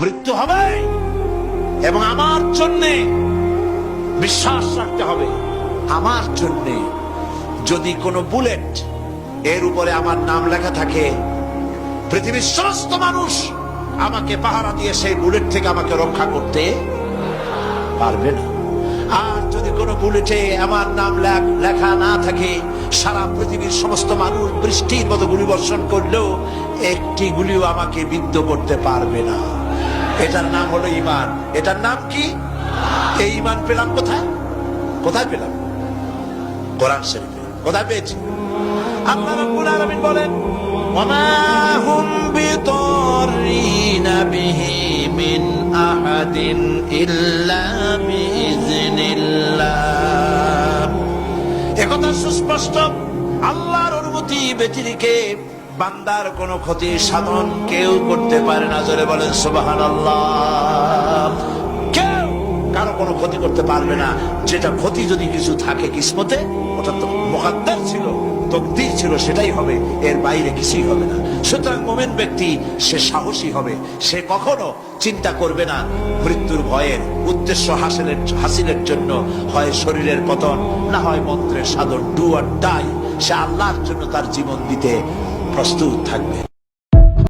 মৃত্যু হবে এবং আমার জন্য বিশ্বাস রাখতে হবে। আমার জন্য যদি কোনো বুলেট এর উপরে আমার নাম লেখা থাকে, পৃথিবীর সমস্ত মানুষ আমাকে পাহারা দিয়ে সেই বুলেট থেকে আমাকে রক্ষা করতে পারবে না। আর যদি কোনো বুলেটে আমার নাম লেখা না থাকে, সারা পৃথিবীর সমস্ত মানুষ বৃষ্টির মতো গুলি বর্ষণ করলেও একটি গুলিও আমাকে বিদ্ধ করতে পারবে না। এটার নাম হলো ঈমান। এটার নাম কি? এই ঈমান পেলাম কোথায়? কোথায় পেলাম? কোরআন শরীফে। কোথায় পেয়েছি? আল্লাহ রাব্বুল আলামিন বলেন, ওয়ামা হুম বিদাররিনা বিহি মিন আহাদিন ইল্লা বিইজনিল্লাহ। একথা সুস্পষ্ট, আল্লাহর অনুমতি ব্যতিরেকে বান্দার কোনো ক্ষতি সাধন কেউ করতে পারে না। জোরে বলেন সুবহানাল্লাহ। কেউ কারো কোনো ক্ষতি করতে পারবে না। যেটা ক্ষতি যদি কিছু থাকে কিসমতে, ওটা তো মুকদ্দার ছিল, তকদির ছিল, সেটাই হবে, এর বাইরে কিছুই হবে না। সুতরাং মুমিন ব্যক্তি সে সাহসী হবে। সে কখনো চিন্তা করবে না মৃত্যুর ভয়ের। উদ্দেশ্য হাসিলের জন্য হয় শরীরের পতন, না হয় মন্ত্রের সাধন। Do or die. সে আল্লাহর জন্য তার জীবন দিতে প্রস্তুত থাকবে।